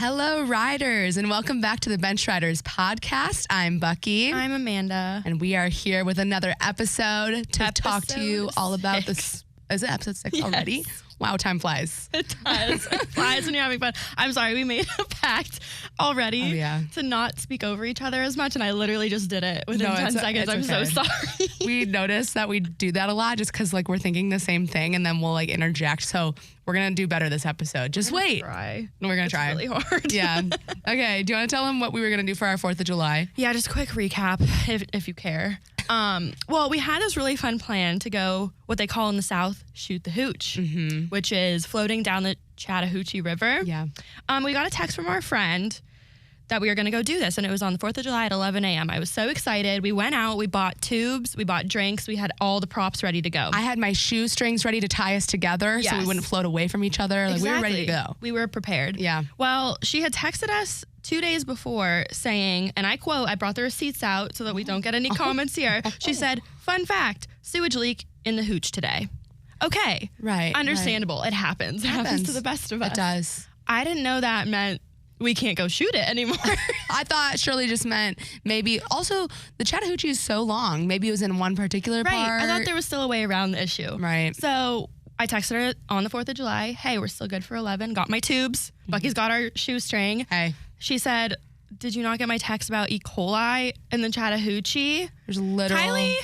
Hello, riders, and welcome back to the Bench Riders podcast. I'm Bucky. I'm Amanda. And we are here with another episode to talk to you all about this. Is it episode 6 already? Wow, time flies. It does. It flies when you're having fun. I'm sorry, we made a pact already to not speak over each other as much, and I literally just did it within 10 seconds. I'm so sorry. We noticed that we do that a lot just because we're thinking the same thing, and then we'll interject. So we're going to do better this episode. Just wait. Try. We're going to try. It's really hard. Yeah. Okay. Do you want to tell them what we were going to do for our 4th of July? Yeah, just a quick recap, if you care. Well, we had this really fun plan to go, what they call in the South, shoot the hooch, which is floating down the Chattahoochee River. Yeah. We got a text from our friend that we were going to go do this, and it was on the 4th of July at 11 a.m. I was so excited. We went out, we bought tubes, we bought drinks, we had all the props ready to go. I had my shoestrings ready to tie us together so we wouldn't float away from each other. Exactly. We were ready to go. We were prepared. Yeah. Well, she had texted us 2 days before saying, and I quote, I brought the receipts out so that we don't get any comments here. She said, fun fact, sewage leak in the hooch today. Okay. Right. Understandable. Right. It happens. It happens to the best of us. It does. I didn't know that meant we can't go shoot it anymore. I thought Shirley just meant maybe also the Chattahoochee is so long. Maybe it was in one particular part. I thought there was still a way around the issue. Right. So I texted her on the 4th of July. Hey, we're still good for 11. Got my tubes. Bucky's got our shoestring. Hey. She said, did you not get my text about E. coli in the Chattahoochee? There's literal... Kylie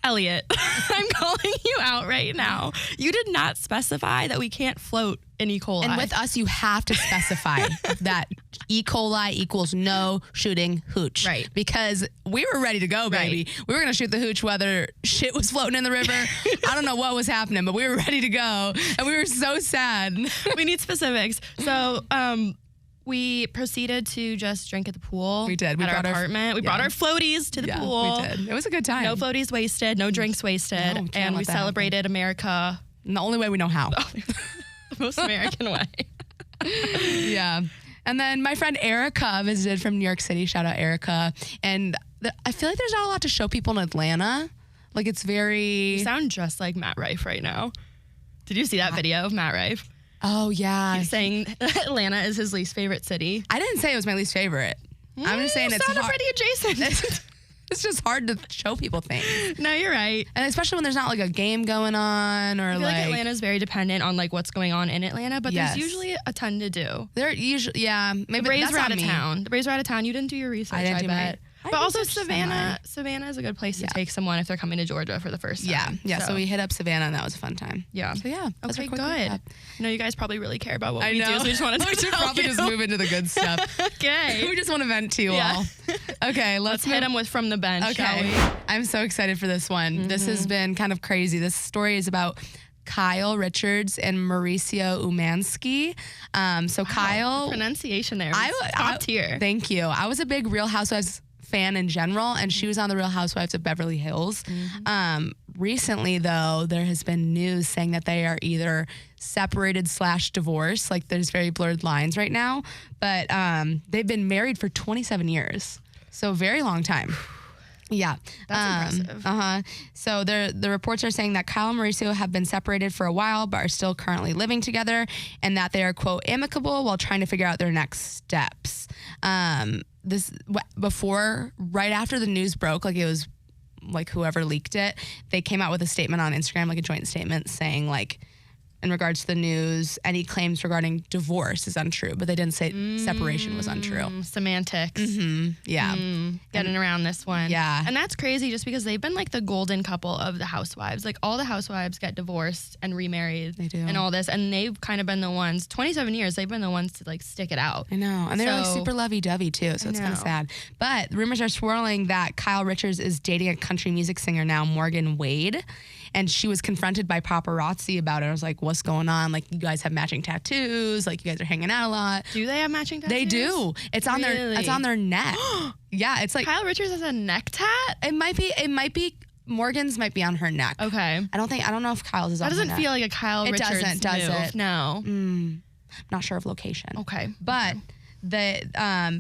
Elliott, I'm calling you out right now. You did not specify that we can't float in E. coli. And with us, you have to specify that E. coli equals no shooting hooch. Right. Because we were ready to go, baby. Right. We were going to shoot the hooch whether shit was floating in the river. I don't know what was happening, but we were ready to go. And we were so sad. We need specifics. So, we proceeded to just drink at the pool. We did. We at our apartment. We brought our floaties to the pool. We did. It was a good time. No floaties wasted. No drinks wasted. No, and we celebrated America. In the only way we know how. The most American way. Yeah. And then my friend Erica visited from New York City. Shout out Erica. And I feel like there's not a lot to show people in Atlanta. It's very... You sound just like Matt Rife right now. Did you see that video of Matt Rife? Oh, yeah. He's saying Atlanta is his least favorite city. I didn't say it was my least favorite. I'm just saying it's hard. pretty adjacent. It's just hard to show people things. No, you're right. And especially when there's not a game going on or I feel like Atlanta's very dependent on what's going on in Atlanta, but there's usually a ton to do. There usually, maybe the Braves were out of town. The Braves were out of town. You didn't do your research, I bet. But also Savannah is a good place to take someone if they're coming to Georgia for the first time. Yeah. So we hit up Savannah and that was a fun time. Yeah. So okay, good. I know you guys probably really care about what we do, so we just want to we should probably just move into the good stuff. Okay. We just want to vent to you all. Okay, let's hit them with From the Bench, shall we? I'm so excited for this one. This has been kind of crazy. This story is about Kyle Richards and Mauricio Umansky. Kyle... The pronunciation there was top tier. Thank you. I was a big Real Housewives fan in general, and she was on the Real Housewives of Beverly Hills. Recently, though, there has been news saying that they are either separated/divorced. There's very blurred lines right now, but they've been married for 27 years, so a very long time. Yeah. That's impressive. So the reports are saying that Kyle and Mauricio have been separated for a while, but are still currently living together, and that they are, quote, amicable while trying to figure out their next steps. Right after the news broke, it was whoever leaked it, they came out with a statement on Instagram, a joint statement saying in regards to the news, any claims regarding divorce is untrue, but they didn't say separation was untrue. Semantics. Yeah. Getting around this one. Yeah. And that's crazy just because they've been the golden couple of the housewives. All the housewives get divorced and remarried. They do. And all this. And they've kind of been the ones, 27 years, they've been the ones to stick it out. I know. And they're super lovey-dovey too, so it's kind of sad. But rumors are swirling that Kyle Richards is dating a country music singer now, Morgan Wade. And she was confronted by paparazzi about it. I was like, what's going on? You guys have matching tattoos. You guys are hanging out a lot. Do they have matching tattoos? They do. It's on their neck. Yeah, it's Kyle Richards has a neck tat? It might be Morgan's might be on her neck. Okay. I don't know if Kyle's is on her neck. That doesn't feel like a Kyle Richards move. Does it? No. I'm not sure of location. Okay. But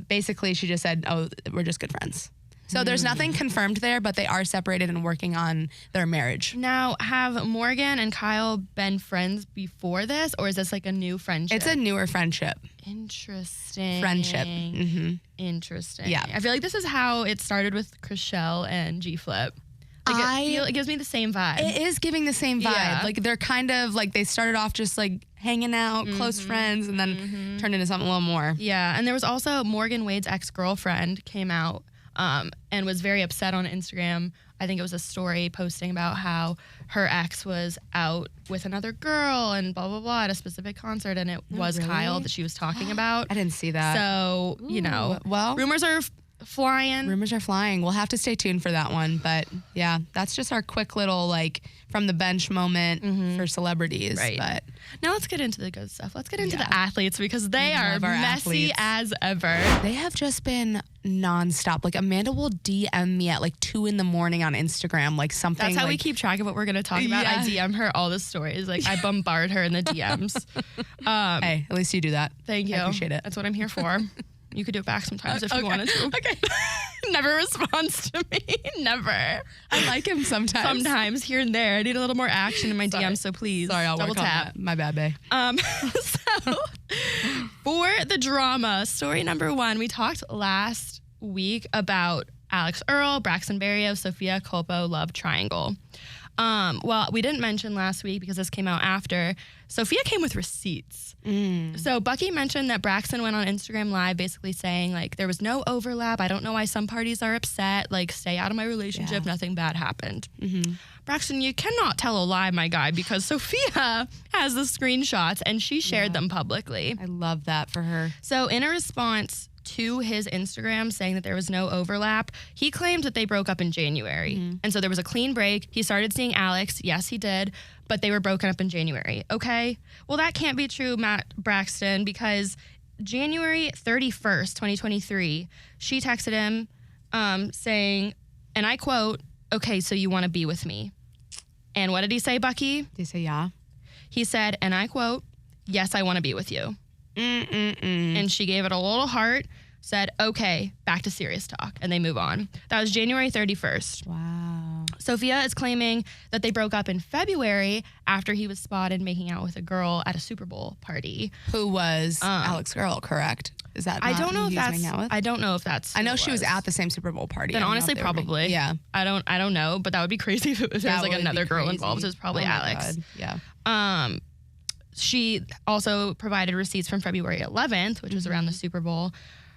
basically she just said, oh, we're just good friends. So there's nothing confirmed there, but they are separated and working on their marriage. Now, have Morgan and Kyle been friends before this, or is this like a new friendship? It's a newer friendship. Interesting. Friendship. Mm-hmm. Interesting. Yeah. I feel like this is how it started with Chriselle and G Flip. Like it gives me the same vibe. It is giving the same vibe. Yeah. Like they're kind of like they started off just like hanging out, close friends, and then turned into something a little more. Yeah, and there was also Morgan Wade's ex-girlfriend came out and was very upset on Instagram. I think it was a story posting about how her ex was out with another girl and blah, blah, blah at a specific concert, and it was Kyle that she was talking about. I didn't see that. So, you know, well, rumors are flying. Rumors are flying. We'll have to stay tuned for that one. But yeah, that's just our quick little like from the bench moment for celebrities. Right. But now let's get into the good stuff. Let's get into the athletes because they are messy as ever. They have just been nonstop. Like Amanda will DM me at like 2 a.m. on Instagram, like something. That's how like, we keep track of what we're going to talk about. Yeah. I DM her all the stories. Like I bombard her in the DMs. Hey, at least you do that. Thank you. I appreciate it. That's what I'm here for. You could do it back sometimes if you wanted to. Okay. Never responds to me. Never. I like him sometimes. Sometimes here and there. I need a little more action in my DMs, so please. Sorry, I'll double work on tap. that. My bad, babe. So for the drama, story number 1, we talked last week about Alex Earl, Braxton Berrios, Sophia, Culpo, love triangle. Well, we didn't mention last week because this came out after. Sophia came with receipts. So Bucky mentioned that Braxton went on Instagram Live basically saying, like, there was no overlap. I don't know why some parties are upset. Like, stay out of my relationship. Yeah. Nothing bad happened. Braxton, you cannot tell a lie, my guy, because Sophia has the screenshots and she shared them publicly. I love that for her. So in a response to his Instagram saying that there was no overlap, he claimed that they broke up in January. And so there was a clean break. He started seeing Alex. Yes, he did. But they were broken up in January. Okay. Well, that can't be true, Matt Braxton, because January 31st, 2023, she texted him saying, and I quote, "Okay, so you want to be with me." And what did he say, Bucky? Did he say yeah? He said, and I quote, "Yes, I want to be with you." And she gave it a little heart, said, "Okay, back to serious talk," and they move on. That was January 31st. Wow. Sophia is claiming that they broke up in February after he was spotted making out with a girl at a Super Bowl party. Who was Alex Earl, correct? Is that I not don't know who if he was that's. hanging out with? I don't know if that's. I know she was at the same Super Bowl party. Then I don't know honestly, if they were probably. yeah. I don't know, but that would be crazy if there was like another girl involved. It was probably Alex. God. Yeah. She also provided receipts from February 11th, which was around the Super Bowl.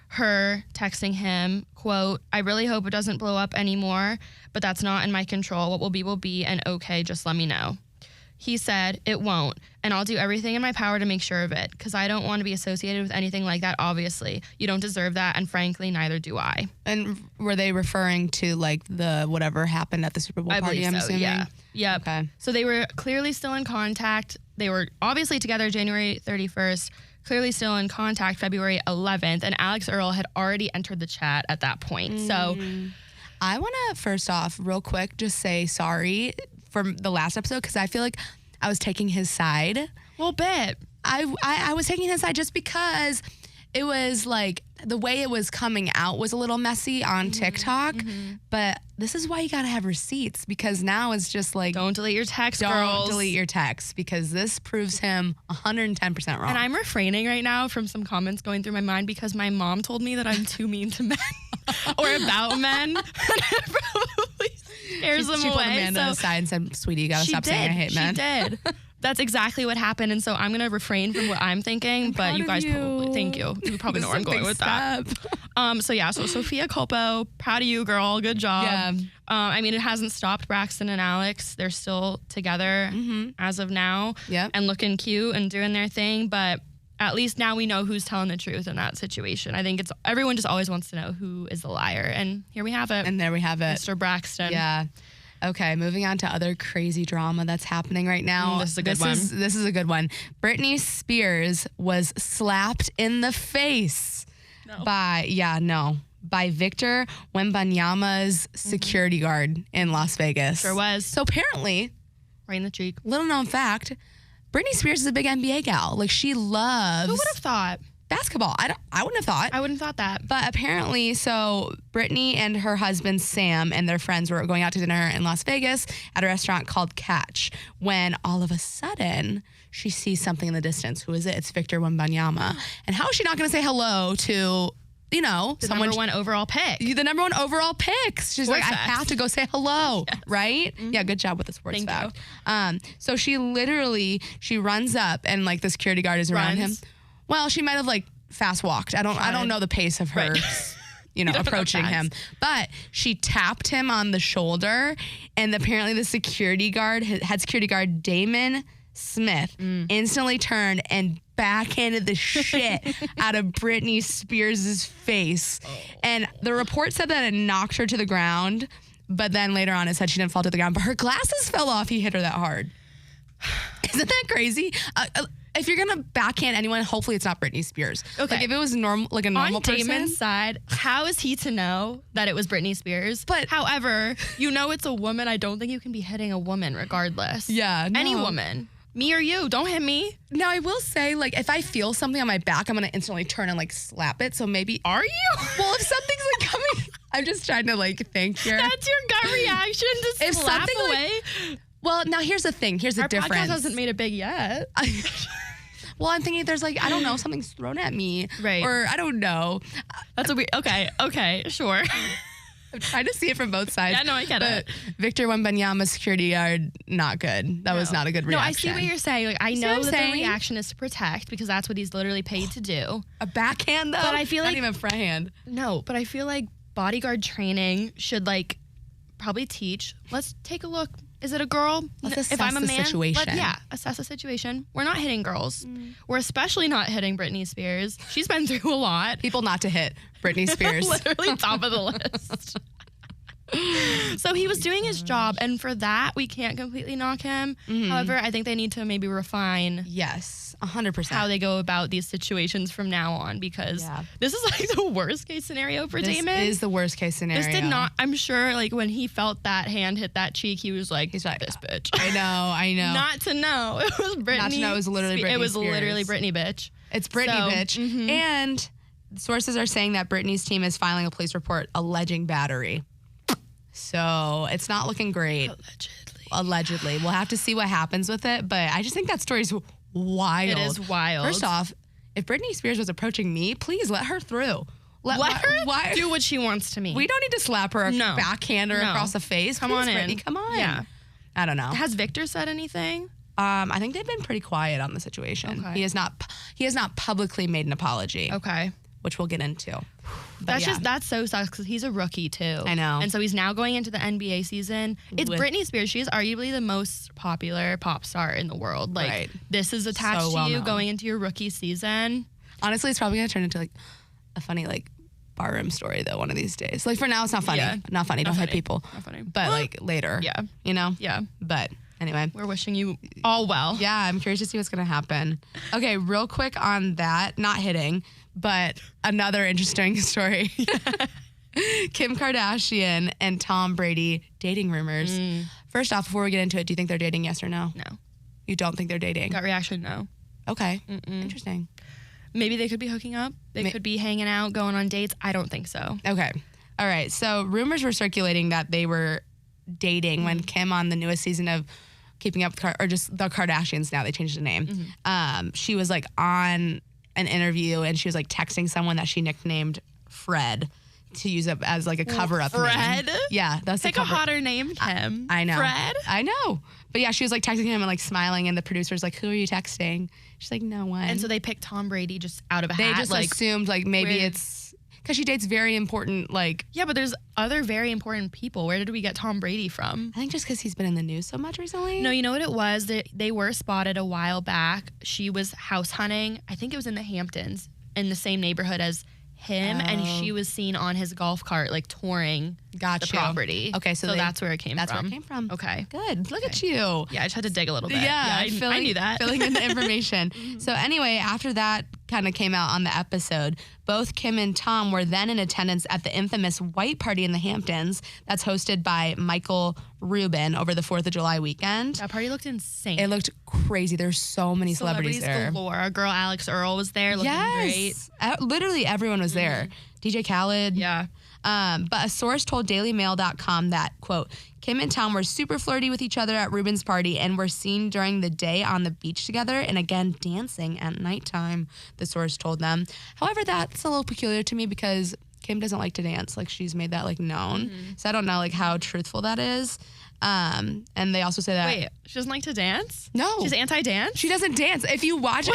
Her texting him, quote, "I really hope it doesn't blow up anymore, but that's not in my control. What will be, and okay, just let me know." He said, "It won't, and I'll do everything in my power to make sure of it, because I don't want to be associated with anything like that, obviously. You don't deserve that, and frankly, neither do I." And were they referring to like the whatever happened at the Super Bowl party? I believe I'm so, assuming? yeah. Yep. Okay. So they were clearly still in contact. They were obviously together January 31st, clearly still in contact February 11th, and Alex Earl had already entered the chat at that point. So I want to first off, real quick, just say sorry for the last episode because I feel like I was taking his side. a little bit. I was taking his side just because it was like the way it was coming out was a little messy on TikTok. But this is why you got to have receipts because now it's just like Don't delete your text, don't girls. delete your text because this proves him 110% wrong. And I'm refraining right now from some comments going through my mind because my mom told me that I'm too mean to men or about men. And it probably scares them she away. pulled Amanda aside and said, "Sweetie, you got to stop saying I hate men." She did. That's exactly what happened. And so I'm going to refrain from what I'm thinking, but you guys probably, thank you. You probably know where I'm going with that. So Sophia Culpo, proud of you, girl. Good job. Yeah. I mean, it hasn't stopped Braxton and Alex. They're still together as of now and looking cute and doing their thing. But at least now we know who's telling the truth in that situation. I think it's everyone just always wants to know who is the liar. And here we have it. And there we have it. Mr. Braxton. Yeah. Okay, moving on to other crazy drama that's happening right now. This is a good one. This is a good one. Britney Spears was slapped in the face by Victor Wembanyama's security guard in Las Vegas. Sure was. So apparently, Right in the cheek. little known fact, Britney Spears is a big NBA gal. Like she loves Who would have thought? basketball. I wouldn't have thought. I wouldn't have thought that. But apparently, so Britney and her husband Sam and their friends were going out to dinner in Las Vegas at a restaurant called Catch, when all of a sudden she sees something in the distance. Who is it? It's Victor Wembanyama. And how is she not going to say hello to, the number one overall pick? The number one overall pick. She's like, I have to go say hello, right? Mm-hmm. Yeah, good job with the sports fact. So she runs up and like the security guard is around him. Well, she might have like fast walked. I don't know the pace of her, approaching him. But she tapped him on the shoulder, and apparently the security guard, head security guard Damon Smith, instantly turned and backhanded the shit out of Britney Spears' face. Oh. And the report said that it knocked her to the ground, but then later on it said she didn't fall to the ground, but her glasses fell off. He hit her that hard. Isn't that crazy? If you're gonna backhand anyone, hopefully it's not Britney Spears. Okay. Like if it was normal, like a normal person. On Damon's side, how is he to know that it was Britney Spears? But however, it's a woman. I don't think you can be hitting a woman regardless. Yeah, no. Any woman. Me or you, don't hit me. Now, I will say, like, if I feel something on my back, I'm going to instantly turn and, like, slap it. So maybe... Are you? Well, if something's, like, coming... I'm just trying to, like, think here. That's your gut reaction to if slap away? Like, well, now, here's the thing. Here's the difference. Our podcast hasn't made it big yet. Well, I'm thinking there's, like, I don't know, something's thrown at me. Right. Or, I don't know. That's a weird... Okay, sure. I'm trying to see it from both sides. Yeah, no, I get it. Victor Wembanyama, security guard, not good. That was not a good reaction. No, I see what you're saying. Like, I know that the reaction is to protect because that's what he's literally paid to do. A backhand, though? But I feel not even a front hand. No, but I feel like bodyguard training should, like, probably teach. Let's take a look. Is it a girl? Let's assess I'm a man, situation. Assess the situation. We're not hitting girls. We're especially not hitting Britney Spears. She's been through a lot. People not to hit Britney Spears. Literally top of the list. So he was doing his job, and for that, we can't completely knock him. Mm-hmm. However, I think they need to maybe refine 100% how they go about these situations from now on, because this is like the worst case scenario for Damon. This is the worst case scenario. This did not, I'm sure, like when he felt that hand hit that cheek, he's like, this bitch. I know. Not to know. It was Britney. Not to know it was literally Britney Spears. It was literally Britney, bitch. It's Britney, bitch. Mm-hmm. And sources are saying that Britney's team is filing a police report alleging battery. So it's not looking great. Allegedly. We'll have to see what happens with it, but I just think that story's wild. It is wild. First off, if Britney Spears was approaching me, please let her through. Let her do what she wants to me. We don't need to slap her, backhand her across the face. Come on in. Britney, come on. Yeah. I don't know. Has Victor said anything? I think they've been pretty quiet on the situation. Okay. He has not publicly made an apology. Okay. Which we'll get into. But that's so sucks because he's a rookie too. I know. And so he's now going into the NBA season. It's Britney Spears. She is arguably the most popular pop star in the world. Like this is attached to you going into your rookie season. Honestly, it's probably gonna turn into like a funny like barroom story though one of these days. Like for now, it's not funny. Yeah. Not funny. Don't hit people. Not funny. But like later. Yeah. You know. Yeah. But anyway, we're wishing you all well. Yeah, I'm curious to see what's gonna happen. Okay, real quick on that, not hitting. But another interesting story. Kim Kardashian and Tom Brady dating rumors. First off, before we get into it, do you think they're dating, yes or no? No. You don't think they're dating? Gut reaction, no. Okay. Interesting. Maybe they could be hooking up. They could be hanging out, going on dates. I don't think so. Okay. All right. So rumors were circulating that they were dating when Kim on the newest season of Keeping Up with or just the Kardashians now, they changed the name. She was like on an interview and she was like texting someone that she nicknamed Fred to use up as like a cover-up Fred? name. Yeah, that's like a hotter name, Kim. I know. Fred? I know. But yeah, she was like texting him and like smiling, and the producer's like, who are you texting? She's like, no one. And so they picked Tom Brady just out of a hat. They just like, assumed like maybe it's because she dates very important like. Yeah, but there's other very important people. Where did we get Tom Brady from? I think just because he's been in the news so much recently. No, you know what it was? They were spotted a while back. She was house hunting. I think it was in the Hamptons in the same neighborhood as him, and she was seen on his golf cart like touring the property. Okay, so that's where it came from. That's where it came from. Okay. Good. Look at you. Yeah, I just had to dig a little bit. Yeah, I knew that. Filling in the information. So anyway, after that, kind of came out on the episode. Both Kim and Tom were then in attendance at the infamous white party in the Hamptons that's hosted by Michael Rubin over the 4th of July weekend. That party looked insane. It looked crazy. There's so many celebrities there. Galore. Our girl Alex Earl was there looking great. Literally everyone was there. DJ Khaled. Yeah. But a source told DailyMail.com that, quote, Kim and Tom were super flirty with each other at Rubin's party and were seen during the day on the beach together and again dancing at nighttime, the source told them. However, that's a little peculiar to me because Kim doesn't like to dance. Like, she's made that, like, known. So I don't know, like, how truthful that is. And they also say that... Wait, she doesn't like to dance? No. She's anti-dance? She doesn't dance. If you watch...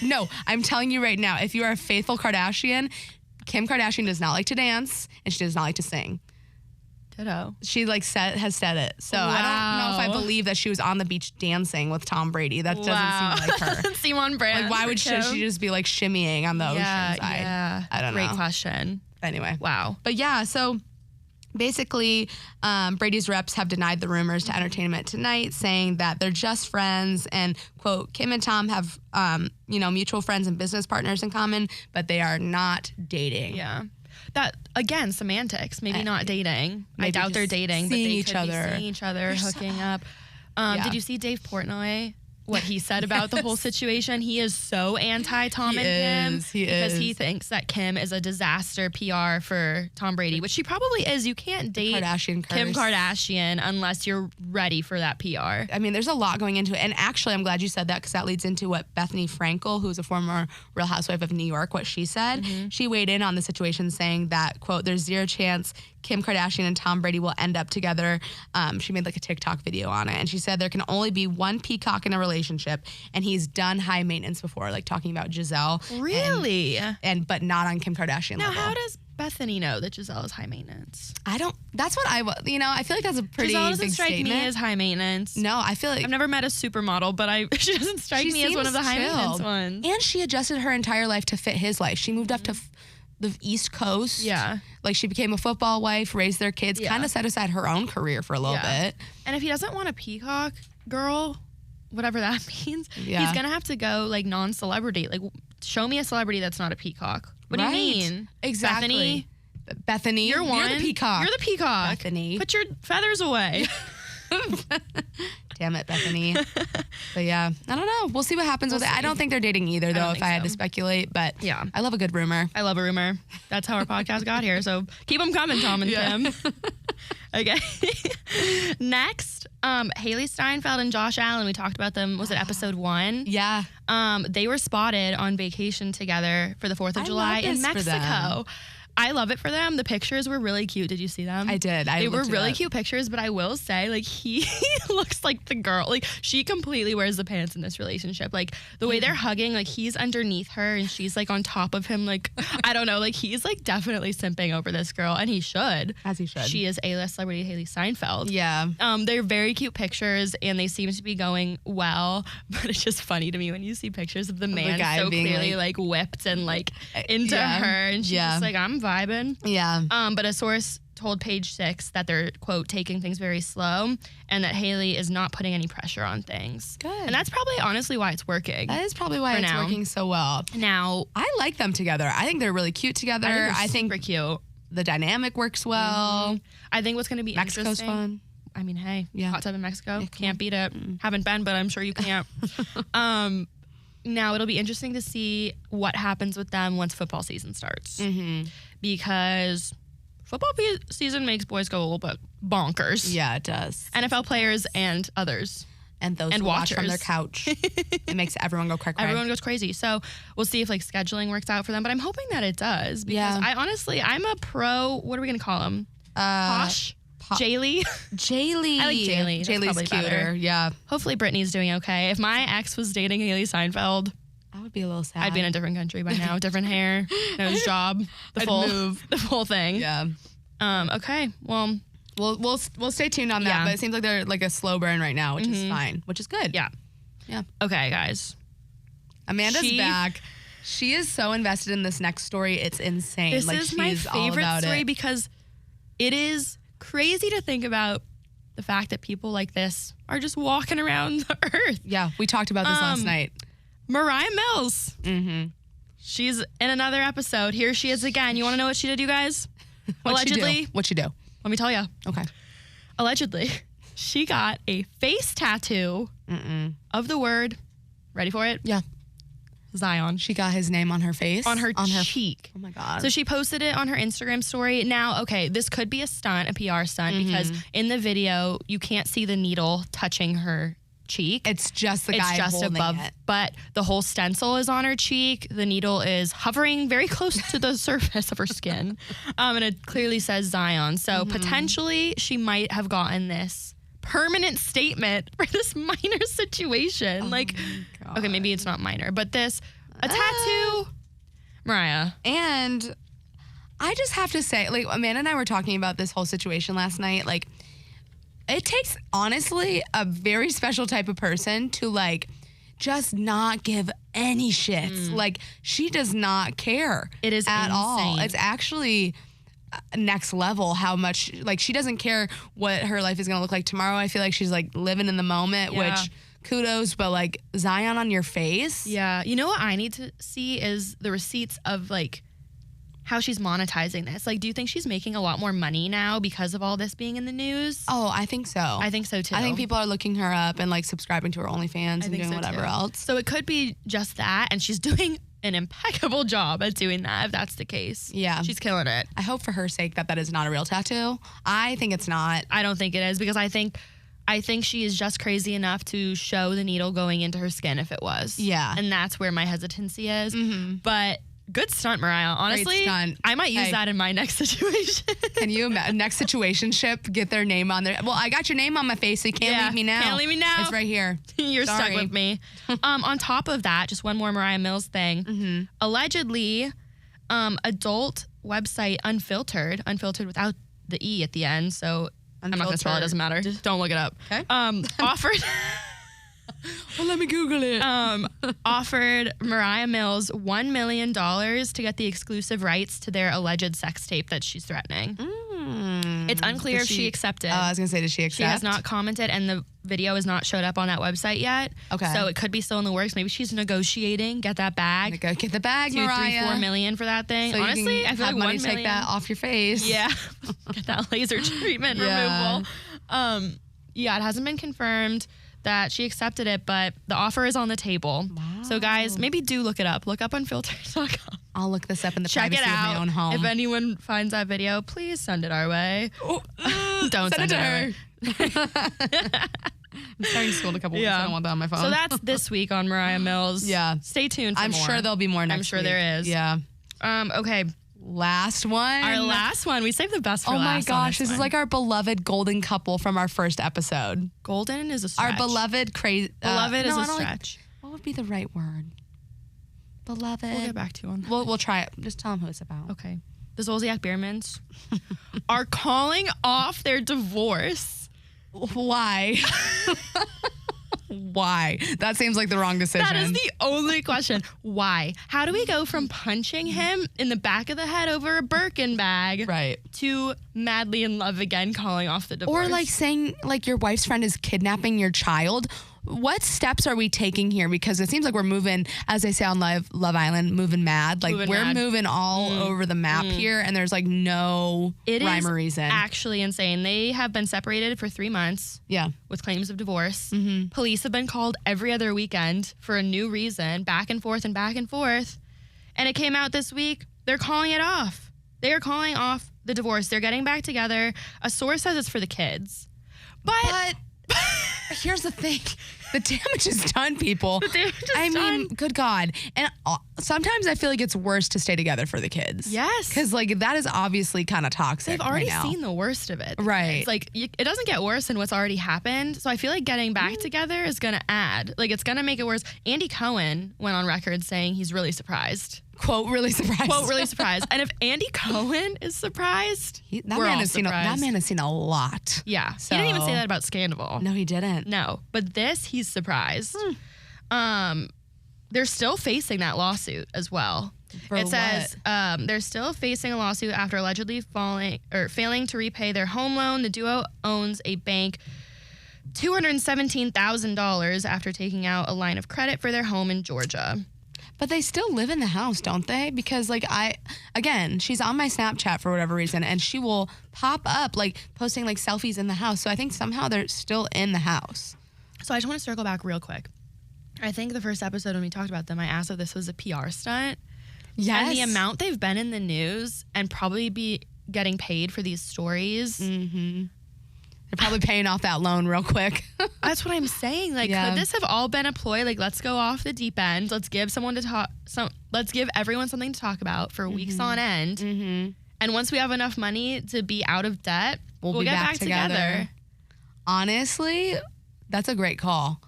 No, I'm telling you right now, if you are a faithful Kardashian... Kim Kardashian does not like to dance, and she does not like to sing. Ditto. She has said it. So I don't know if I believe that she was on the beach dancing with Tom Brady. That doesn't seem like her. Doesn't seem on brand. Like, why would she just be like shimmying on the ocean side? Yeah. I don't know. Great question. Anyway. Wow. But yeah, so basically, Brady's reps have denied the rumors to Entertainment Tonight, saying that they're just friends and, quote, Kim and Tom have, mutual friends and business partners in common, but they are not dating. Yeah. That, again, semantics. Maybe not dating. I doubt they're dating, but they could be seeing each other, hooking up. Did you see Dave Portnoy? What he said about the whole situation? He is so anti-Tom and Kim because he thinks that Kim is a disaster PR for Tom Brady, which she probably is. You can't date Kim Kardashian unless you're ready for that PR. I mean, there's a lot going into it. And actually, I'm glad you said that because that leads into what Bethany Frankel, who's a former Real Housewife of New York, what she said. She weighed in on the situation saying that, quote, there's zero chance Kim Kardashian and Tom Brady will end up together. She made like a TikTok video on it. And she said there can only be one peacock in a relationship. And he's done high maintenance before, like talking about Giselle. Really? But not on Kim Kardashian now, level. how does Bethany know that Giselle is high maintenance? That's what I feel like that's a pretty Giselle big doesn't strike statement. me as high maintenance. No, I feel like I've never met a supermodel, but she doesn't strike me as one of the high maintenance ones. And she adjusted her entire life to fit his life. She moved up to the East Coast. Yeah. Like, she became a football wife, raised their kids, kind of set aside her own career for a little bit. And if he doesn't want a peacock girl, whatever that means, he's going to have to go, like, non-celebrity. Like, show me a celebrity that's not a peacock. What do you mean? Exactly. Bethany, you're the peacock. You're the peacock. Bethany. Put your feathers away. Damn it, Bethany. But yeah, I don't know. We'll see what happens with it. I don't think they're dating either, though, if I had to speculate. But yeah, I love a good rumor. I love a rumor. That's how our podcast got here. So keep them coming, Tom and Kim. Okay. Next, Hailee Steinfeld and Josh Allen. We talked about them. Was it episode 1? Yeah. They were spotted on vacation together for the 4th of July in Mexico. I love it for them. The pictures were really cute. Did you see them? I did. They were really cute pictures, but I will say, like, he looks like the girl. Like, she completely wears the pants in this relationship. Like, the way they're hugging, like, he's underneath her and she's, like, on top of him. Like, I don't know. Like, he's, like, definitely simping over this girl, and he should. As he should. She is A-list celebrity Hailee Steinfeld. Yeah. They're very cute pictures, and they seem to be going well, but it's just funny to me when you see pictures of the man so clearly, like, whipped and, like, into her, and she's just like, I'm vibing. Yeah. But a source told Page6 that they're, quote, taking things very slow and that Hailee is not putting any pressure on things. Good. And that's probably honestly why it's working. That is probably why it's working so well. Now, I like them together. I think they're really cute together. I think super cute. The dynamic works well. I think what's going to be Mexico's fun. I mean, hey, hot tub in Mexico. Yeah, can't beat it. Haven't been, but I'm sure you can't. Now, it'll be interesting to see what happens with them once football season starts. Because football season makes boys go a little bit bonkers. Yeah, it does. NFL players and others. And those who watch from their couch. It makes everyone go cray-cray. Everyone goes crazy. So we'll see if, like, scheduling works out for them. But I'm hoping that it does. Because I'm a pro, what are we going to call him? Posh? Jaylee? Jaylee. I like Jaylee. Jaylee's cuter. Better. Yeah. Hopefully Britney's doing okay. If my ex was dating Hailee Steinfeld, I would be a little sad. I'd be in a different country by now. Different hair, nose job, the full thing. Yeah. Okay. Well, we'll stay tuned on that. But it seems like they're like a slow burn right now, which is fine, which is good. Yeah. Yeah. Okay, guys. Amanda's back. She is so invested in this next story. It's insane. This is my favorite story because it is crazy to think about the fact that people like this are just walking around the earth. Yeah, we talked about this last night. Moriah Mills. She's in another episode. Here she is again. You want to know what she did, you guys? Allegedly. What'd she do? Let me tell you. Okay. Allegedly, she got a face tattoo of the word, ready for it? Yeah. Zion. She got his name on her face? On her cheek. Oh my God. So she posted it on her Instagram story. Now, okay, this could be a stunt, a PR stunt, because in the video, you can't see the needle touching her cheek. It's just the guy holding above it. But the whole stencil is on her cheek. The needle is hovering very close to the surface of her skin. And it clearly says Zion. So potentially she might have gotten this permanent statement for this minor situation. Okay, maybe it's not minor, but a tattoo. Moriah. And I just have to say, like, Amanda and I were talking about this whole situation last night. Like, it takes, honestly, a very special type of person to, like, just not give any shits. Like, she does not care. It is at insane. all. It's actually next level how much, like, she doesn't care what her life is going to look like tomorrow. I feel like she's, like, living in the moment, which kudos, but, like, Zion on your face. Yeah. You know what I need to see is the receipts of, like, how she's monetizing this. Like, do you think she's making a lot more money now because of all this being in the news? Oh, I think so. I think so too. I think people are looking her up and, like, subscribing to her OnlyFans and doing whatever else. So it could be just that, and she's doing an impeccable job at doing that if that's the case. Yeah. She's killing it. I hope for her sake that is not a real tattoo. I think it's not. I don't think it is, because I think she is just crazy enough to show the needle going into her skin if it was. Yeah. And that's where my hesitancy is. But good stunt, Moriah. Honestly, stunt. I might use that in my next situation. Can you imagine? Next situationship, get their name on there. Well, I got your name on my face, so you can't leave me now. Can't leave me now. It's right here. You're Sorry. stuck with me. On top of that, just one more Moriah Mills thing. Allegedly, adult website Unfiltered without the E at the end, so I'm not going to spell it. Doesn't matter. Just don't look it up. Okay. Offered... Well, let me Google it. Offered Moriah Mills $1 million to get the exclusive rights to their alleged sex tape that she's threatening. It's unclear if she accepted. I was going to say, did she accept? She has not commented, and the video has not showed up on that website yet. Okay. So it could be still in the works. Maybe she's negotiating. Get that bag. Get the bag, 2, Moriah. 3, $4 million for that thing. So honestly, I feel like money $1 to million. take that off your face. Yeah. Get that laser treatment removal. Yeah, it hasn't been confirmed that she accepted it, but the offer is on the table. Wow. So guys, maybe do look it up. Look up Unfiltered.com. I'll look this up in the Check privacy it out. of my own home. If anyone finds that video, please send it our way. Don't send it our way. I'm starting school in a couple weeks. I don't want that on my phone. So that's this week on Moriah Mills. Yeah. Stay tuned for I'm more. sure there'll be more next week. I'm sure there is. Yeah. Okay. Last one. Our last one. We saved the best for last. Oh my gosh, this one. is like our beloved golden couple from our first episode. Golden is a stretch. Our beloved crazy. Beloved is a stretch. What would be the right word? Beloved. We'll get back to you on that. We'll try it. Just tell them who it's about. Okay. The Zolciak Biermanns are calling off their divorce. Why? Why? That seems like the wrong decision. That is the only question. Why? How do we go from punching him in the back of the head over a Birkin bag to madly in love again, calling off the divorce? Or like saying like your wife's friend is kidnapping your child. What steps are we taking here? Because it seems like we're moving, as they say on Love Island, moving mad. Like we're moving all over the map here, and there's like no rhyme or reason. Actually insane. They have been separated for 3 months. Yeah. With claims of divorce. Police have been called every other weekend for a new reason, back and forth and back and forth. And it came out this week. They're calling it off. They are calling off the divorce. They're getting back together. A source says it's for the kids. But here's the thing. The damage is done, people. I mean, good God. And sometimes I feel like it's worse to stay together for the kids. Yes. Because, like, that is obviously kind of toxic. They've already right now. seen the worst of it. Right. It's like, it doesn't get worse than what's already happened. So I feel like getting back together is going to add. Like, it's going to make it worse. Andy Cohen went on record saying he's really surprised. Quote, really surprised. Quote, really surprised. And if Andy Cohen is surprised, that man has seen a lot. Yeah. So. He didn't even say that about Scandal. No, he didn't. No. But this, he's surprised. They're still facing that lawsuit as well. For says they're still facing a lawsuit after allegedly failing to repay their home loan. The duo owns a bank $217,000 after taking out a line of credit for their home in Georgia. But they still live in the house, don't they? Because like she's on my Snapchat for whatever reason, and she will pop up like posting like selfies in the house. So I think somehow they're still in the house. So I just want to circle back real quick. I think the first episode when we talked about them, I asked if this was a PR stunt. Yes. And the amount they've been in the news and probably be getting paid for these stories. Mm-hmm. They're probably paying off that loan real quick. That's what I'm saying. Like, could this have all been a ploy? Like, let's go off the deep end. Let's give someone to talk. Let's give everyone something to talk about for weeks on end. Mm-hmm. And once we have enough money to be out of debt, we'll get back together. Honestly, that's a great call.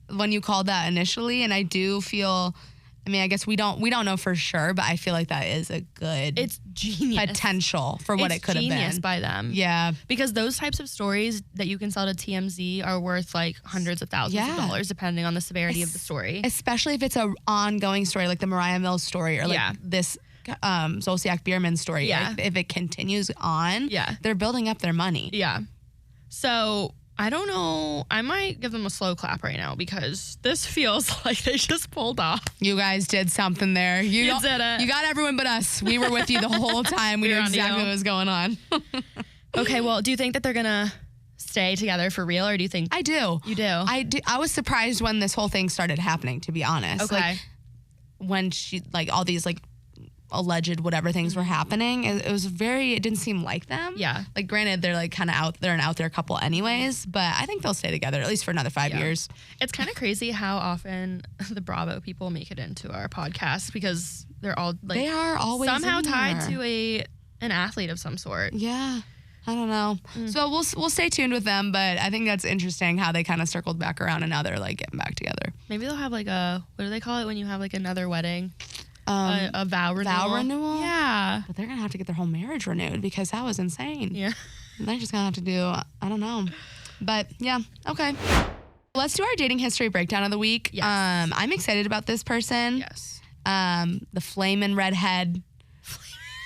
When you called that initially, and I do feel, I mean, I guess we don't know for sure, but I feel like that is a good it's genius potential for what it could have been. Genius by them. Yeah. Because those types of stories that you can sell to TMZ are worth like hundreds of thousands of dollars depending on the severity of the story. Especially if it's an ongoing story like the Moriah Mills story or like this Zolciak Biermann story. Yeah. Like, if it continues on, they're building up their money. Yeah. So I don't know. I might give them a slow clap right now because this feels like they just pulled off. You guys did something there. You did it. You got everyone but us. We were with you the whole time. We knew exactly what was going on. Okay, well, do you think that they're going to stay together for real, or do you think... I do. You do? I do. I was surprised when this whole thing started happening, to be honest. Okay. Like, when she, like, all these, like, alleged whatever things were happening, it didn't seem like them. Yeah. Like, granted, they're like kind of they're an out there couple anyways, but I think they'll stay together at least for another 5 years. It's kind of crazy how often the Bravo people make it into our podcast because they're all like, they are always somehow in tied there. to an athlete of some sort. Yeah. I don't know. So we'll stay tuned with them, but I think that's interesting how they kind of circled back around and now they're like getting back together. Maybe they'll have like what do they call it when you have like another wedding? A vow renewal. Vow renewal? Yeah. But they're going to have to get their whole marriage renewed because that was insane. Yeah. And they're just going to have to do, I don't know. But yeah, okay. Let's do our dating history breakdown of the week. Yes. I'm excited about this person. Yes. The flamin' redhead.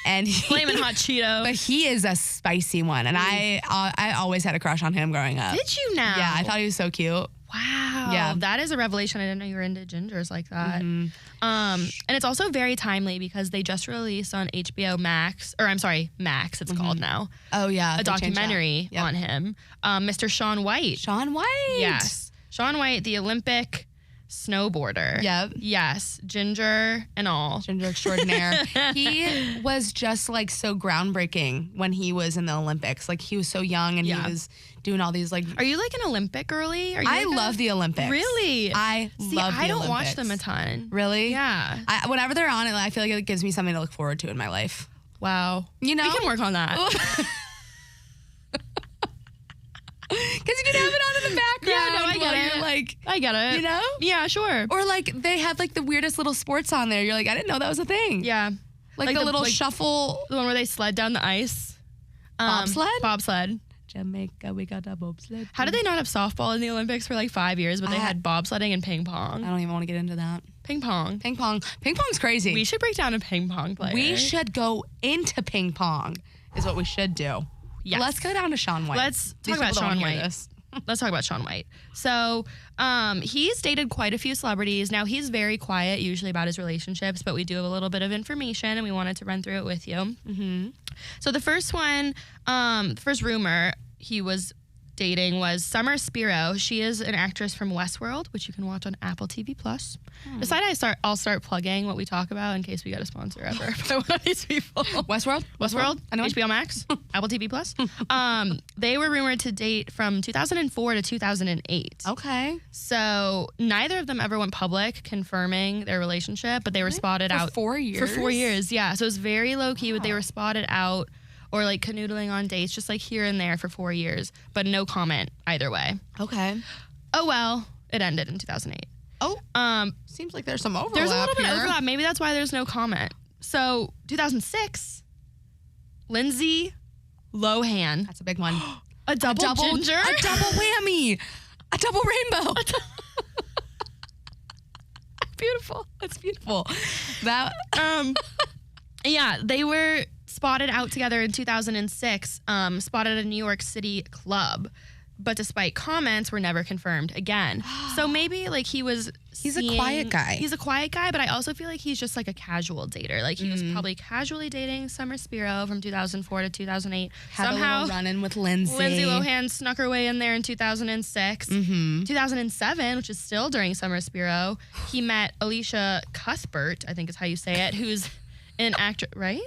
And Flamin' hot Cheeto. But he is a spicy one. And I always had a crush on him growing up. Did you now? Yeah, I thought he was so cute. Wow. Yeah. That is a revelation. I didn't know you were into gingers like that. Mm-hmm. And it's also very timely because they just released on HBO Max, or I'm sorry, Max it's called now. Oh, yeah. A documentary on him. Mr. Shaun White. Shaun White. Yes. Shaun White, the Olympic snowboarder. Yep. Yes. Ginger and all. Ginger extraordinaire. He was just like so groundbreaking when he was in the Olympics. Like he was so young and he was doing all these like. Are you like an Olympic girly? I love the Olympics. Really? I love the Olympics. I don't watch them a ton. Really? Yeah. Whenever they're on it, I feel like it gives me something to look forward to in my life. Wow. You know? We can work on that. Because you can have it on in the background. Yeah, no, I get it. Like, I get it. You know? Yeah, sure. Or like they had like the weirdest little sports on there. You're like, I didn't know that was a thing. Yeah. Like the little shuffle. The one where they sled down the ice. Bobsled? Bobsled. Jamaica, we got a bobsled. How did they not have softball in the Olympics for like 5 years, but they had bobsledding and ping pong? I don't even want to get into that. Ping pong. Ping pong. Ping pong's crazy. We should break down a ping pong player. We should go into ping pong is what we should do. Yes. Let's go down to Shaun White. Let's talk about Shaun White. Let's talk about Shaun White. So he's dated quite a few celebrities. Now, he's very quiet usually about his relationships, but we do have a little bit of information, and we wanted to run through it with you. Mm-hmm. So the first one, the first rumor he was dating was Summer Spiro. She is an actress from Westworld, which you can watch on Apple TV+. Decide I'll start plugging what we talk about in case we get a sponsor ever by one of these people. Westworld? HBO Max, Apple TV+. They were rumored to date from 2004 to 2008. Okay. So neither of them ever went public confirming their relationship, but they were spotted out. For 4 years? For 4 years, yeah. So it was very low-key, but they were spotted out or like canoodling on dates, just like here and there for 4 years, but no comment either way. Okay. Oh, well, it ended in 2008. Oh, seems like there's some overlap. There's a little bit here. of overlap. Maybe that's why there's no comment. So 2006, Lindsay Lohan. That's a big one. A double ginger. A double whammy. A double rainbow. Beautiful. That's beautiful. That. Yeah, they were spotted out together in 2006, spotted at a New York City club. but despite comments, were never confirmed again. So maybe like he's a quiet guy. He's a quiet guy, but I also feel like he's just like a casual dater. Like he was probably casually dating Summer Spiro from 2004 to 2008. Had somehow a little run-in with Lindsay. Lindsay Lohan snuck her way in there in 2006. 2007, which is still during Summer Spiro, he met Alicia Cuthbert, I think is how you say it, who's an actress, right?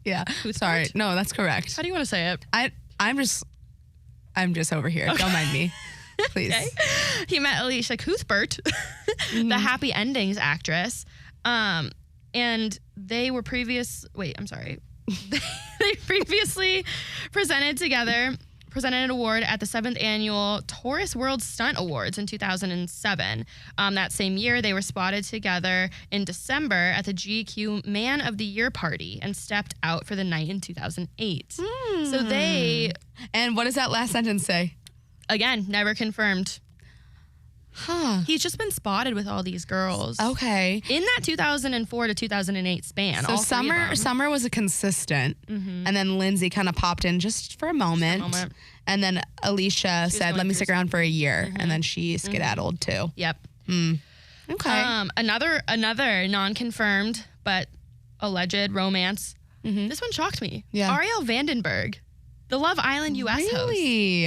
Yeah. Sorry. No, that's correct. How do you want to say it? I'm just over here. Okay. Don't mind me. Please. Okay. He met Alicia Cuthbert, the Happy Endings actress. And they were They previously presented an award at the 7th annual Taurus World Stunt Awards in 2007. That same year, they were spotted together in December at the GQ Man of the Year party and stepped out for the night in 2008. So they... And what does that last sentence say? Again, never confirmed. Huh. He's just been spotted with all these girls. Okay. In that 2004 to 2008 span. So Summer was a consistent, and then Lindsay kind of popped in just for a moment. And then Alicia said, let me stick around for a year. And then she skedaddled too. Yep. Okay. Another non-confirmed but alleged romance. This one shocked me. Yeah. Ariel Vandenberg, the Love Island U.S. host.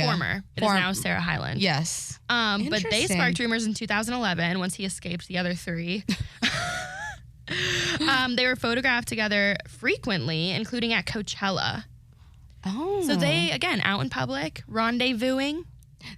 Former. It is now Sarah Hyland. Yes. But they sparked rumors in 2011 once he escaped the other three. They were photographed together frequently, including at Coachella. Oh. So they, again, out in public, rendezvousing.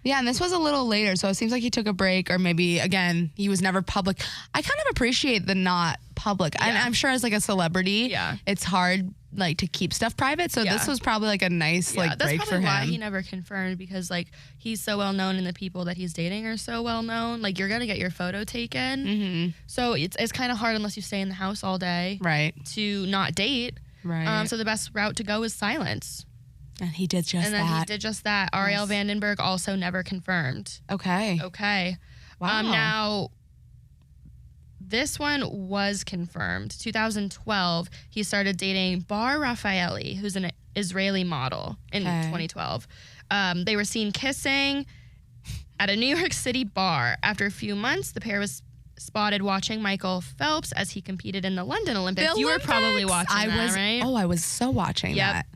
Yeah, and this was a little later, so it seems like he took a break, or maybe, again, he was never public. I kind of appreciate the not public. Yeah. I'm sure as like a celebrity, it's hard like to keep stuff private, so this was probably like a nice like break for him. That's probably why he never confirmed, because like he's so well known and the people that he's dating are so well known. Like you're gonna get your photo taken, so it's kind of hard unless you stay in the house all day, right, to not date, right. So the best route to go is silence. And he did just that. And then he did just that. Ariel Vandenberg also never confirmed. Okay. Wow. Now, this one was confirmed. 2012, he started dating Bar Raffaeli, who's an Israeli model, in 2012. They were seen kissing at a New York City bar. After a few months, the pair was spotted watching Michael Phelps as he competed in the London Olympics. You were probably watching that, right? Oh, I was so watching that.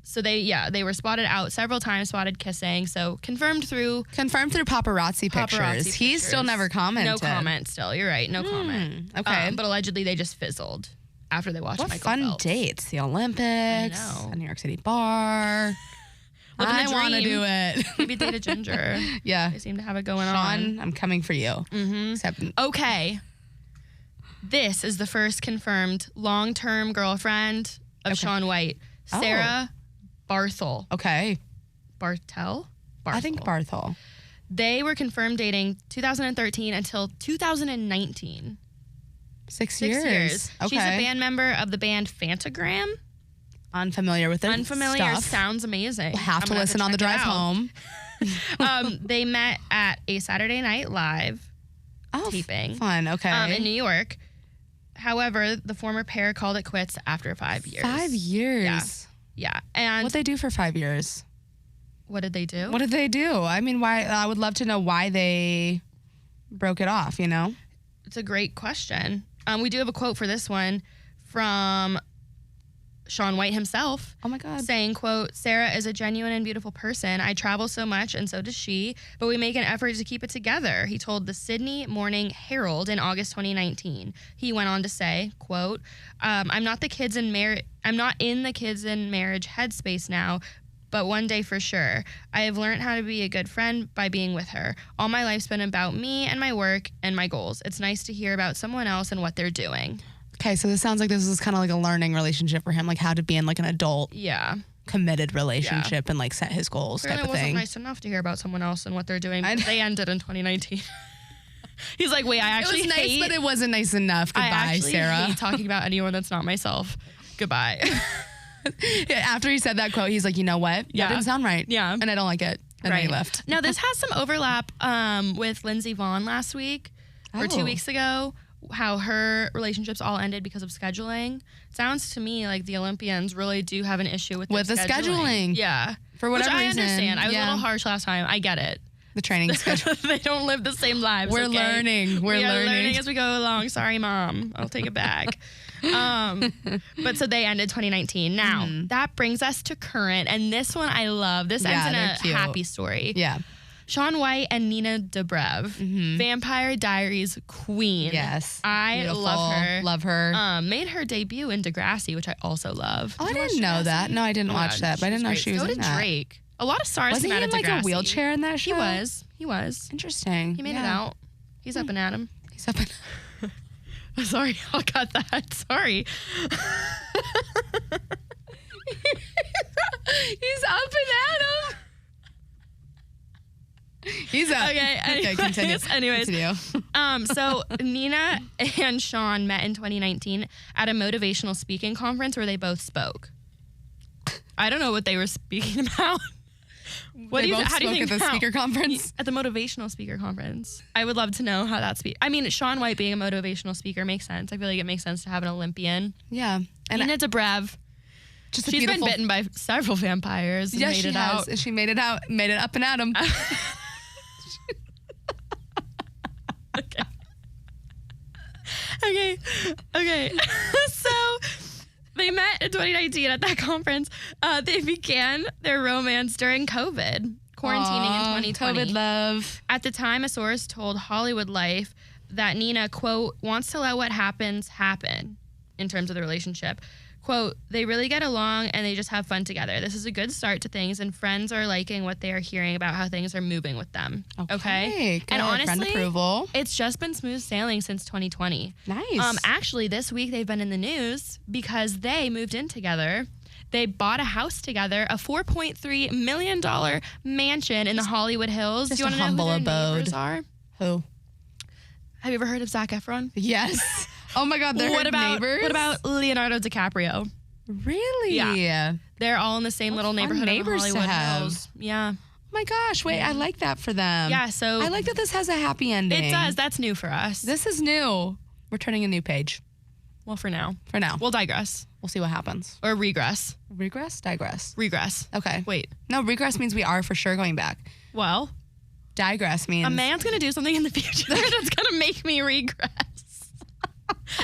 So they were spotted out several times, spotted kissing. So confirmed through paparazzi pictures. He's still never commented. No comment still. You're right. No comment. Okay. But allegedly they just fizzled after they watched Michael Phelps. What fun dates. The Olympics. A New York City bar. I want to do it. Maybe date a ginger. Yeah. They seem to have it going Shaun, I'm coming for you. Okay. This is the first confirmed long-term girlfriend of Shaun White. Sarah Barthel. Okay. Barthel? I think Barthel. They were confirmed dating 2013 until 2019. 6 years. Okay. She's a band member of the band Fantagram. Unfamiliar with it. Stuff. Sounds amazing. We'll have to listen on the drive home. They met at a Saturday Night Live taping. Fun. Okay. In New York. However, the former pair called it quits after 5 years. 5 years? Yeah. And what'd they do for 5 years? What did they do? I mean, why? I would love to know why they broke it off, you know? It's a great question. We do have a quote for this one from Shaun White himself. Oh my God. Saying, quote, "Sarah is a genuine and beautiful person. I travel so much and so does she, but we make an effort to keep it together," he told the Sydney Morning Herald in August 2019. He went on to say, quote, I'm not in the kids in marriage headspace now, but one day for sure. I have learned how to be a good friend by being with her. All my life's been about me and my work and my goals. It's nice to hear about someone else and what they're doing. Okay, so this sounds like this is kind of like a learning relationship for him, like how to be in like an adult, committed relationship and like set his goals type of thing. It wasn't nice enough to hear about someone else and what they're doing. They ended in 2019. He's like, wait, I actually it was nice, but it wasn't nice enough. Goodbye, Sarah. I hate talking about anyone that's not myself. Goodbye. After he said that quote, he's like, you know what? That didn't sound right. Yeah. And I don't like it. And then he left. Now, this has some overlap with Lindsey Vonn last week or 2 weeks ago. How her relationships all ended because of scheduling. Sounds to me like the Olympians really do have an issue with the scheduling. scheduling. Yeah. For whatever reason. I reason. understand. I was a little harsh last time. I get it. The training schedule. They don't live the same lives. We're learning. We're learning as we go along. Sorry, Mom. I'll take it back. But so they ended 2019. Now, that brings us to current. And this one I love. This ends in a happy story. Yeah. Shaun White and Nina Dobrev, Vampire Diaries queen. Yes. I love her. Love her. Made her debut in Degrassi, which I also love. Oh, I didn't know that. No, I didn't watch that, but I didn't know she was in that. So did Drake. A lot of stars Wasn't came he out in of like Degrassi. a wheelchair in that show? He was. Interesting. He made it out. He's up and at him. He's up and Sorry, I'll cut that. Sorry. He's up and at him. He's up. Okay, anyways. Continue. So Nina and Shaun met in 2019 at a motivational speaking conference where they both spoke. I don't know what they were speaking about. How do you think at the speaker conference? At the motivational speaker conference. I would love to know how that I mean, Shaun White being a motivational speaker makes sense. I feel like it makes sense to have an Olympian. Yeah. And Nina Dobrev. She's been bitten by several vampires. And made it out. She made it out. Made it up and at him. Okay. So they met in 2019 at that conference. They began their romance during COVID, quarantining in 2020. COVID love. At the time, a source told Hollywood Life that Nina, quote, wants to let what happens happen in terms of the relationship. Quote, they really get along and they just have fun together. This is a good start to things and friends are liking what they are hearing about how things are moving with them. Okay? Good. And honestly, friend approval. It's just been smooth sailing since 2020. Nice. Actually, this week they've been in the news because they moved in together. They bought a house together, a $4.3 million mansion in the Hollywood Hills. Just do you want to know who their neighbors are? Who? Have you ever heard of Zac Efron? Yes. Oh my God, they're neighbors? What about Leonardo DiCaprio? Really? Yeah. They're all in the same little neighborhood in the Hollywood Hills. Yeah. Oh my gosh, wait, I like that for them. Yeah, so I like that this has a happy ending. It does. That's new for us. This is new. We're turning a new page. Well, for now. For now. We'll digress. We'll see what happens. Or regress. Regress? Digress. Regress. Okay. Wait. No, regress means we are for sure going back. Well. Digress means... A man's going to do something in the future that's going to make me regress.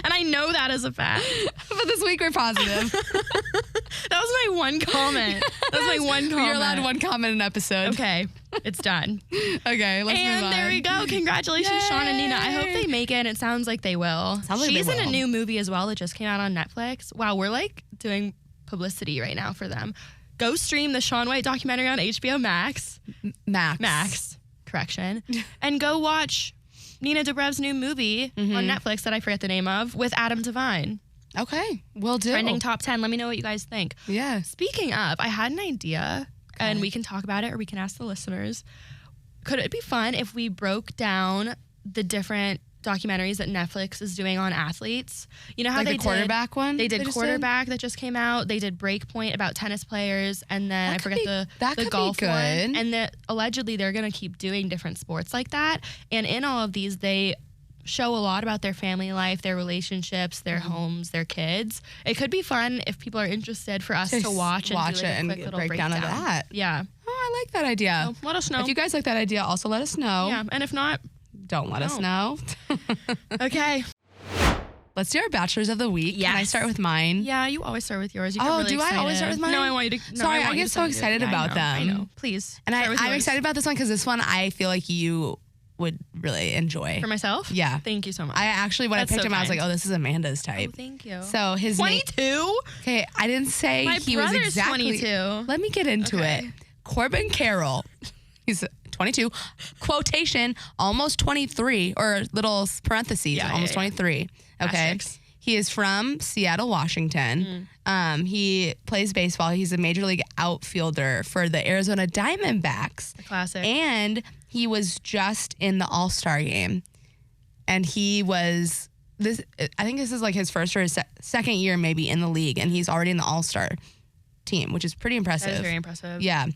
And I know that as a fact. But this week we're positive. That was my one comment. You're allowed one comment an episode. Okay. It's done. Okay, let's move on. And there we go. Congratulations, Yay. Shaun and Nina. I hope they make it, and it sounds like they will. She's in a new movie as well that just came out on Netflix. Wow, we're like doing publicity right now for them. Go stream the Shaun White documentary on HBO Max. Max. Correction. And go watch Nina Dobrev's new movie on Netflix that I forget the name of with Adam Devine. Okay, will do. Trending top 10. Let me know what you guys think. Yeah. Speaking of, I had an idea, and we can talk about it or we can ask the listeners. Could it be fun if we broke down the different documentaries that Netflix is doing on athletes? You know how like they the quarterback one? They did quarterback that just came out. They did Breakpoint about tennis players, and then I forget the golf one. And allegedly they're going to keep doing different sports like that. And in all of these, they show a lot about their family life, their relationships, their homes, their kids. It could be fun if people are interested for us to watch it and and quick little breakdown of that. Yeah. Oh, I like that idea. So let us know. If you guys like that idea, also let us know. Yeah, and if not, don't let us know. Okay. Let's do our bachelors of the week. Yes. Can I start with mine? Yeah, you always start with yours. You do I always start with mine? No, I want you to. No, Sorry, I get so excited about them. I know. Please. And I'm excited about this one because this one I feel like you would really enjoy. For myself? Yeah. Thank you so much. I actually, when I picked him, I was like, oh, this is Amanda's type. Oh, thank you. So his 22? Okay, I didn't say he was exactly 22. Let me get into it. Corbin Carroll. He's 22. Quotation, almost 23, or little parentheses, almost 23. Okay. Asterisks. He is from Seattle, Washington. He plays baseball. He's a major league outfielder for the Arizona Diamondbacks. A classic. And he was just in the All-Star game. And he was, I think this is like his first or his second year maybe in the league. And he's already in the All-Star team, which is pretty impressive. That is very impressive. Yeah.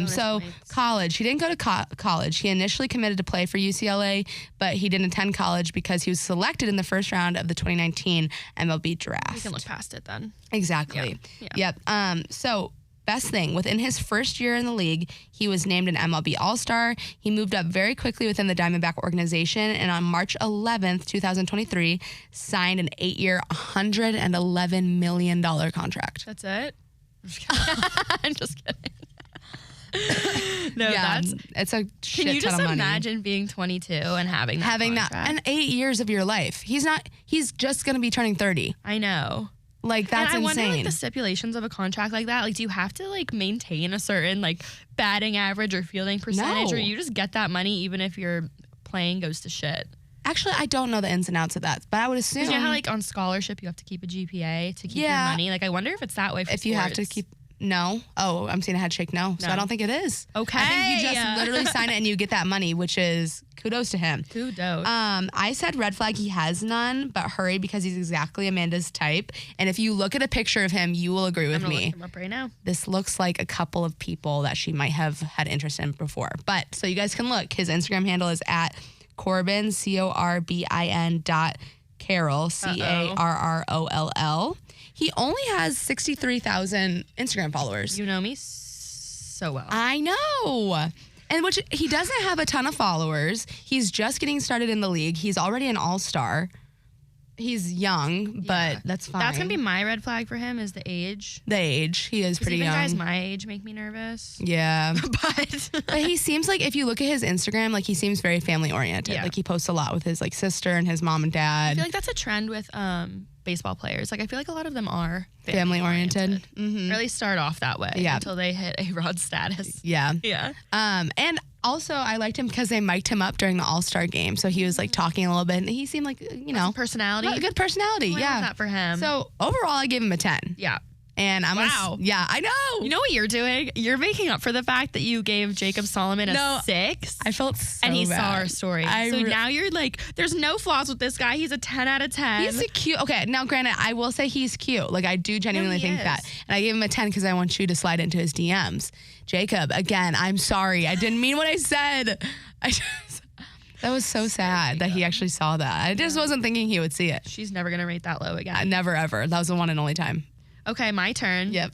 So college, he didn't go to college. He initially committed to play for UCLA, but he didn't attend college because he was selected in the first round of the 2019 MLB draft. You can look past it then. Exactly. Yeah. Yep. So Best thing, within his first year in the league, he was named an MLB All-Star. He moved up very quickly within the Diamondback organization, and on March 11th, 2023, signed an 8-year, $111 million contract. That's it? I'm just kidding. No, it's a shit ton of money. Can you just imagine being 22 and having that and 8 years of your life? He's just going to be turning 30. I know. Like, that's and I insane. wonder, like, the stipulations of a contract like that. Like, do you have to, like, maintain a certain, like, batting average or fielding percentage? No. Or you just get that money even if your playing goes to shit? Actually, I don't know the ins and outs of that, but I would assume. Because you know how, like, on scholarship, you have to keep a GPA to keep your money? Like, I wonder if it's that way for if sports. you have to keep. No. Oh, I'm seeing a head shake no. So I don't think it is. Okay. I think you just literally sign it and you get that money, which is kudos to him. Kudos. I said red flag, he has none, but hurry because he's exactly Amanda's type. And if you look at a picture of him, you will agree with me. Look him up right now. This looks like a couple of people that she might have had interest in before. But so you guys can look. His Instagram handle is at Corbin, Corbin Carroll, Carroll. He only has 63,000 Instagram followers. You know me so well. I know. And which he doesn't have a ton of followers. He's just getting started in the league. He's already an all-star. He's young, but that's fine. That's going to be my red flag for him is the age. The age. He is pretty young. Guys my age make me nervous. Yeah. But he seems like, if you look at his Instagram, like he seems very family oriented. Yeah. Like he posts a lot with his like sister and his mom and dad. I feel like that's a trend with baseball players. Like I feel like a lot of them are family oriented. Mm-hmm. Or at least start off that way until they hit A-Rod status. Yeah. Yeah. And also I liked him because they mic'd him up during the All-Star game. So he was like talking a little bit and he seemed like, personality. A good personality. I love that for him. So overall I gave him a 10. Yeah. And I'm I know. You know what you're doing? You're making up for the fact that you gave Jacob Solomon a 6. I felt so and he bad. saw our story. Now you're like, there's no flaws with this guy. He's a 10 out of 10. He's a cute. Okay, now granted, I will say he's cute. Like I do genuinely think that. And I gave him a 10 because I want you to slide into his DMs. Jacob, again, I'm sorry. I didn't mean what I said. That was so sad that he actually saw that. I just wasn't thinking he would see it. She's never going to rate that low again. Never, ever. That was the one and only time. Okay, my turn. Yep.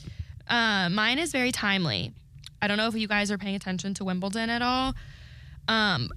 Mine is very timely. I don't know if you guys are paying attention to Wimbledon at all,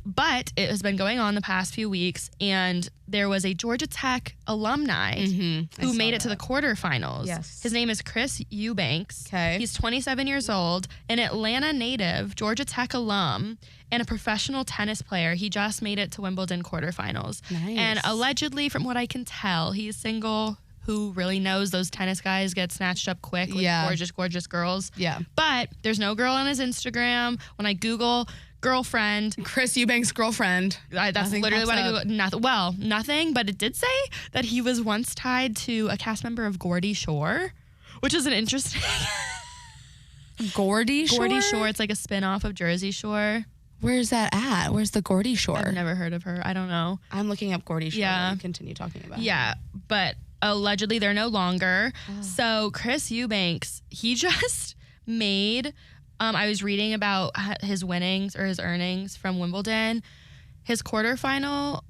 but it has been going on the past few weeks, and there was a Georgia Tech alumni who made it to the quarterfinals. Yes. His name is Chris Eubanks. Okay. He's 27 years old, an Atlanta native, Georgia Tech alum, and a professional tennis player. He just made it to Wimbledon quarterfinals. Nice. And allegedly, from what I can tell, he's single. Who really knows those tennis guys get snatched up quick with gorgeous, gorgeous girls. Yeah. But there's no girl on his Instagram. When I Google girlfriend. Chris Eubanks' girlfriend. That's literally what I Googled. Nothing. Well, nothing, but it did say that he was once tied to a cast member of Geordie Shore, which is an interesting... Geordie Shore? Geordie Shore. It's like a spinoff of Jersey Shore. Where's that at? Where's the Geordie Shore? I've never heard of her. I don't know. I'm looking up Geordie Shore. Yeah. And continue talking about Yeah, but... allegedly they're no longer. So Chris Eubanks, he just made, I was reading about his winnings or his earnings from Wimbledon. His quarterfinal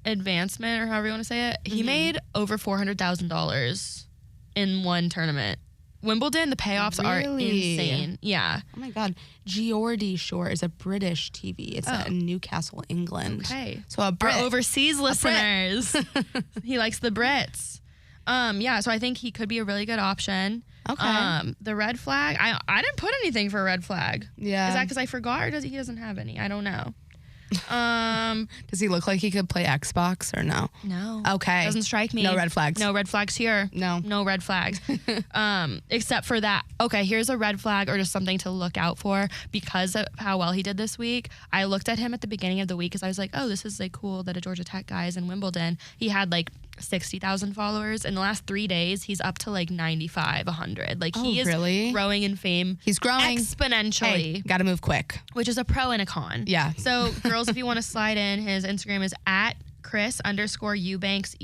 advancement, or however you want to say it, he made over $400,000 in one tournament. Wimbledon, the payoffs are insane. Yeah. Oh my God. Geordie Shore is a British TV. It's in Newcastle, England. Okay. So a Brit. Our overseas listeners. He likes the Brits. So I think he could be a really good option. Okay. The red flag, I didn't put anything for a red flag. Yeah. Is that because I forgot, or he doesn't have any? I don't know. Does he look like he could play Xbox or no? No. Okay. Doesn't strike me. No red flags. No red flags here. No red flags. Except for that. Okay, here's a red flag or just something to look out for because of how well he did this week. I looked at him at the beginning of the week because I was like, oh, this is like cool that a Georgia Tech guy is in Wimbledon. He had like 60,000 followers. In the last 3 days, he's up to like 95, 100. Like he is really growing in fame. He's growing exponentially. Hey, gotta move quick. Which is a pro and a con. Yeah. So girls, if you want to slide in, his Instagram is at Chris_Eubanks,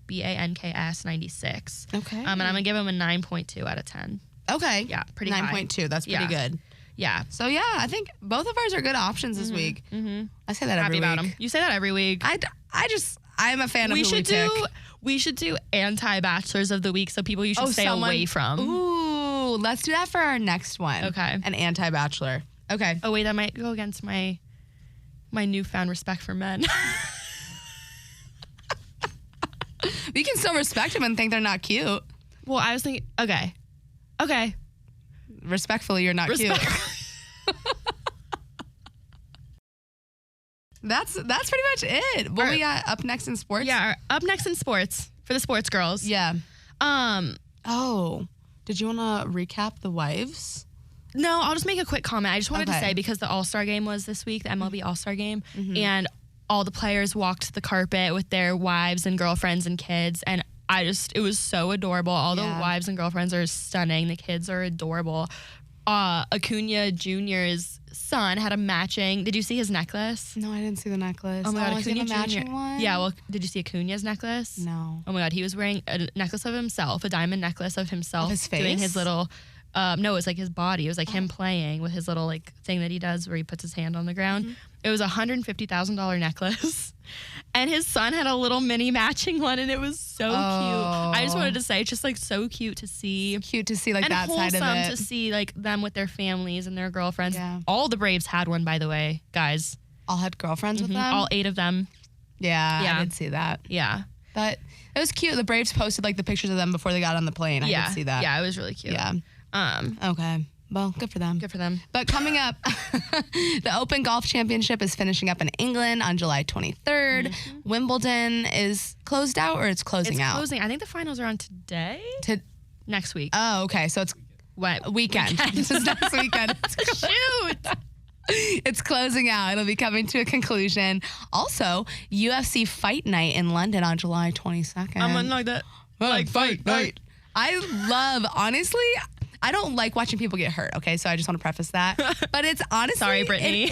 EUBANKS 96. Okay. And I'm gonna give him a 9.2 out of 10. Okay. Yeah, pretty 9.2. That's pretty good. Yeah. So yeah, I think both of ours are good options this week. I say that every week. Happy about him. You say that every week. I'm a fan of who we pick. We should do anti-bachelors of the week, so people you should stay away from. Ooh, Ooh, let's do that for our next one. Okay. An anti-bachelor. Okay. Oh, wait, that might go against my newfound respect for men. We can still respect them and think they're not cute. Well, I was thinking, okay. Respectfully, you're not cute. That's pretty much it. What we got up next in sports? Yeah, up next in sports for the sports girls. Yeah. Oh, did you want to recap the wives? No, I'll just make a quick comment. I just wanted to say, because the All-Star game was this week, the MLB All-Star game, and all the players walked the carpet with their wives and girlfriends and kids, and it was so adorable. All the wives and girlfriends are stunning. The kids are adorable. Acuna Jr.'s son had a matching. Did you see his necklace? No, I didn't see the necklace. Oh my God, Acuna Acuna Jr. matching one? Yeah, well, did you see Acuna's necklace? No. Oh my God, he was wearing a necklace of himself, a diamond necklace of himself. Of his face? Doing his little, no, it was like his body. It was like him playing with his little like thing that he does where he puts his hand on the ground. It was a $150,000 necklace. And his son had a little mini matching one, and it was so cute. I just wanted to say, it's just like so cute to see. It's cute to see like that side of wholesome it. to see like them with their families and their girlfriends. Yeah. All the Braves had one, by the way, guys. All had girlfriends with them? All 8 of them. Yeah, I did see that. Yeah. But it was cute. The Braves posted like the pictures of them before they got on the plane. I did see that. Yeah, it was really cute. Yeah. Okay. Well, good for them. Good for them. But coming up, the Open Golf Championship is finishing up in England on July 23rd. Wimbledon is closed out, or it's closing out? It's closing. I think the finals are on today. Next week. Oh, okay. So it's weekend. This is next weekend. Shoot. It's closing out. It'll be coming to a conclusion. Also, UFC Fight Night in London on July 22nd. I'm like that. Like fight night. Honestly, I don't like watching people get hurt, okay? So I just want to preface that. But it's honestly... Sorry, Brittany.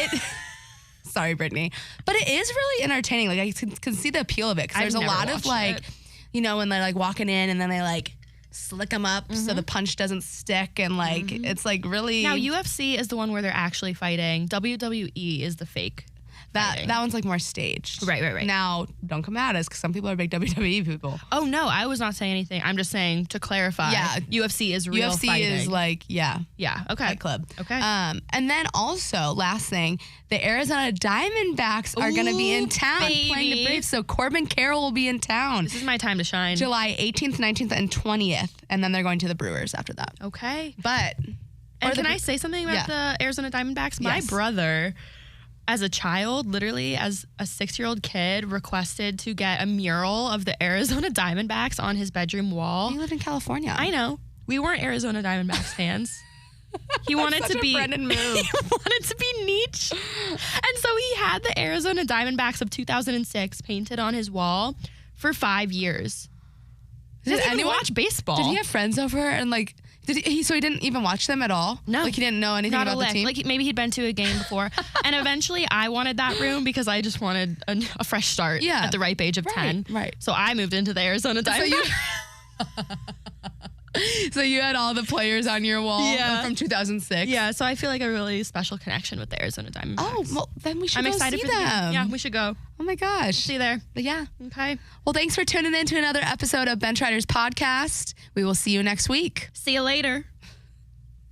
Sorry, Brittany. But it is really entertaining. Like, I can see the appeal of it. Because there's a lot of, like, you know, when they're, like, walking in and then they, like, slick them up so the punch doesn't stick. And, like, it's, like, really... Now, UFC is the one where they're actually fighting. WWE is the fake. That one's like more staged. Right. Now, don't come at us because some people are big WWE people. Oh, no, I was not saying anything. I'm just saying, to clarify, UFC is real fighting. UFC is like, yeah, okay. Fight Club. Okay. And then also, last thing, the Arizona Diamondbacks are going to be in town playing the Braves. So Corbin, Carroll will be in town. This is my time to shine. July 18th, 19th, and 20th. And then they're going to the Brewers after that. Okay. But. And can I say something about the Arizona Diamondbacks? My brother, as a child, literally as a 6-year-old kid, requested to get a mural of the Arizona Diamondbacks on his bedroom wall. You live in California. I know. We weren't Arizona Diamondbacks fans. He wanted to be Brennan move. He wanted to be niche. And so he had the Arizona Diamondbacks of 2006 painted on his wall for 5 years. Did anyone watch baseball? Did he have friends over and like... So he didn't even watch them at all? No. Like he didn't know anything about the team? Like maybe he'd been to a game before. And eventually I wanted that room because I just wanted a fresh start at the ripe age of 10. Right. So I moved into the Arizona Diamondbacks. So you had all the players on your wall from 2006? Yeah, so I feel like a really special connection with the Arizona Diamondbacks. Oh, well, then we should I'm go excited see for them. Yeah, we should go. Oh my gosh. See you there. Yeah. Okay. Well, thanks for tuning in to another episode of Bench Riders Podcast. We will see you next week. See you later.